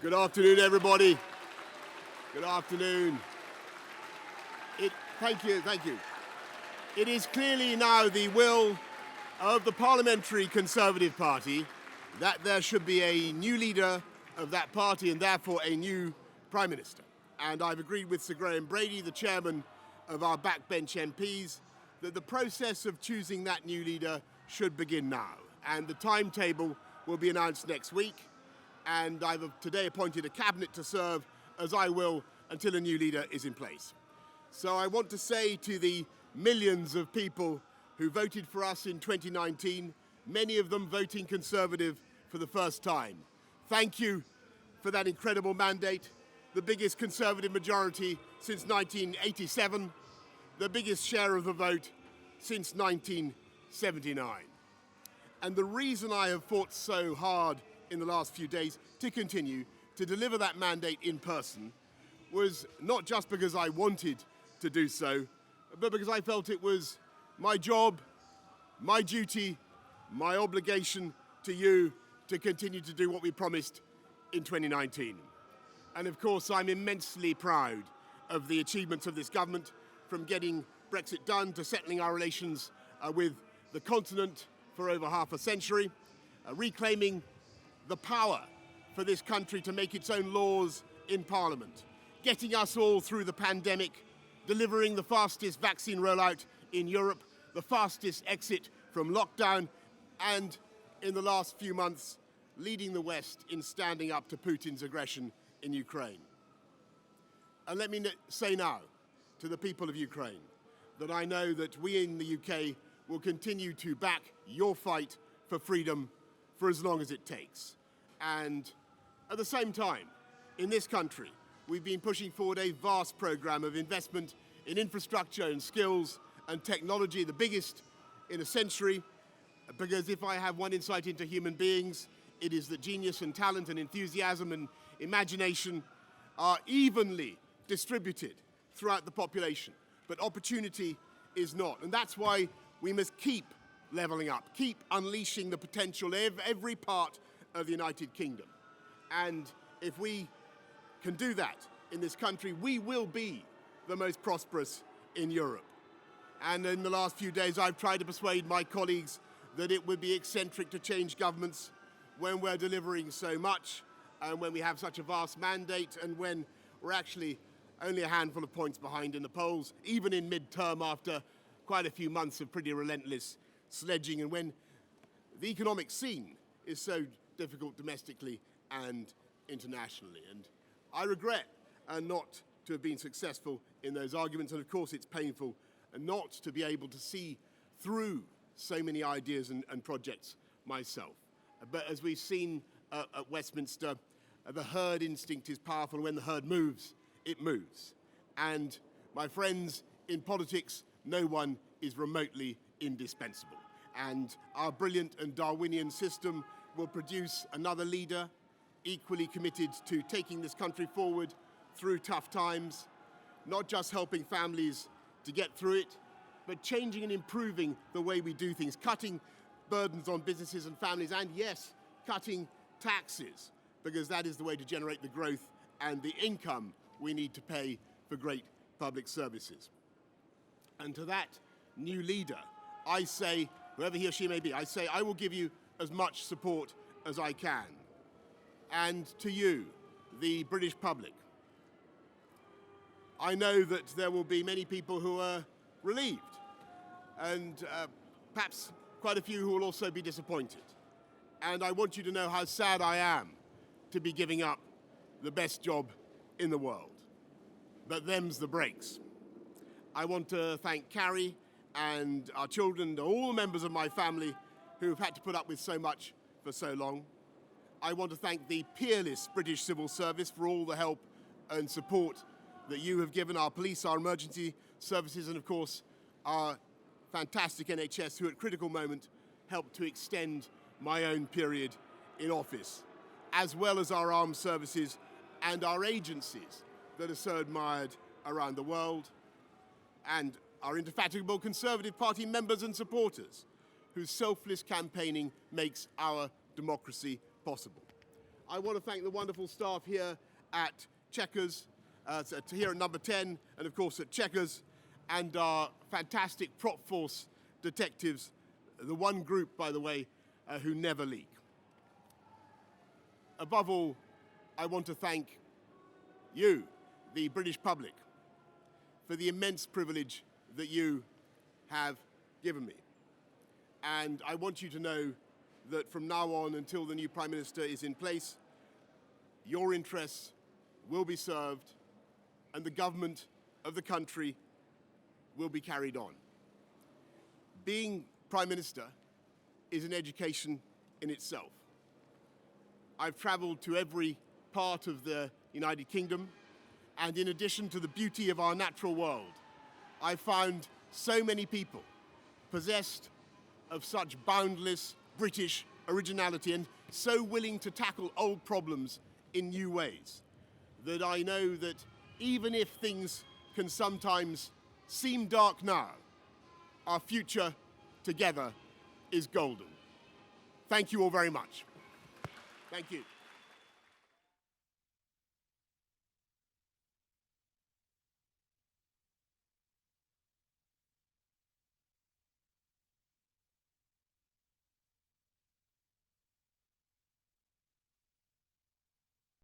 Good afternoon, everybody. Good afternoon. Thank you. It is clearly now the will of the Parliamentary Conservative Party that there should be a new leader of that party and therefore a new Prime Minister. And I've agreed with Sir Graham Brady, the chairman of our backbench MPs, that the process of choosing that new leader should begin now. And the timetable will be announced next week. And I've today appointed a cabinet to serve, as I will, until a new leader is in place. So I want to say to the millions of people who voted for us in 2019, many of them voting Conservative for the first time, thank you for that incredible mandate, the biggest Conservative majority since 1987, the biggest share of the vote since 1979. And the reason I have fought so hard in the last few days to continue to deliver that mandate in person was not just because I wanted to do so, but because I felt it was my job, my duty, my obligation to you to continue to do what we promised in 2019. And of course, I'm immensely proud of the achievements of this government, from getting Brexit done to settling our relations with the continent for over half a century, reclaiming the power for this country to make its own laws in Parliament, getting us all through the pandemic, delivering the fastest vaccine rollout in Europe, the fastest exit from lockdown, and in the last few months, leading the West in standing up to Putin's aggression in Ukraine. And let me say now to the people of Ukraine that I know that we in the UK will continue to back your fight for freedom for as long as it takes. And at the same time, in this country, we've been pushing forward a vast program of investment in infrastructure and skills and technology, the biggest in a century, because if I have one insight into human beings, it is that genius and talent and enthusiasm and imagination are evenly distributed throughout the population, but opportunity is not. And that's why we must keep levelling up, keep unleashing the potential of every part of the United Kingdom. And if we can do that in this country, we will be the most prosperous in Europe. And in the last few days, I've tried to persuade my colleagues that it would be eccentric to change governments when we're delivering so much, and when we have such a vast mandate, and when we're actually only a handful of points behind in the polls, even in mid-term after quite a few months of pretty relentless sledging, and when the economic scene is so difficult domestically and internationally. And I regret not to have been successful in those arguments, and of course it's painful not to be able to see through so many ideas and projects myself. But as we've seen at Westminster, the herd instinct is powerful. When the herd moves, it moves. And my friends, in politics, no one is remotely indispensable. And our brilliant and Darwinian system will produce another leader equally committed to taking this country forward through tough times, not just helping families to get through it, but changing and improving the way we do things, cutting burdens on businesses and families, and yes, cutting taxes, because that is the way to generate the growth and the income we need to pay for great public services. And to that new leader, I say, whoever he or she may be, I say I will give you as much support as I can. And to you, the British public, I know that there will be many people who are relieved, and perhaps quite a few who will also be disappointed. And I want you to know how sad I am to be giving up the best job in the world. But them's the breaks. I want to thank Carrie and our children and all the members of my family who have had to put up with so much for so long. I want to thank the peerless British Civil Service for all the help and support that you have given our police, our emergency services, and of course our fantastic NHS, who at critical moment helped to extend my own period in office, as well as our armed services and our agencies that are so admired around the world, and our indefatigable Conservative Party members and supporters, whose selfless campaigning makes our democracy possible. I want to thank the wonderful staff here at Chequers, here at Number 10, and of course at Chequers, and our fantastic prop force detectives, the one group, by the way, who never leak. Above all, I want to thank you, the British public, for the immense privilege that you have given me. And I want you to know that from now on until the new Prime Minister is in place, your interests will be served and the government of the country will be carried on. Being Prime Minister is an education in itself. I've travelled to every part of the United Kingdom, and in addition to the beauty of our natural world, I've found so many people possessed of such boundless British originality and so willing to tackle old problems in new ways that I know that even if things can sometimes seem dark now, our future together is golden. Thank you all very much. Thank you.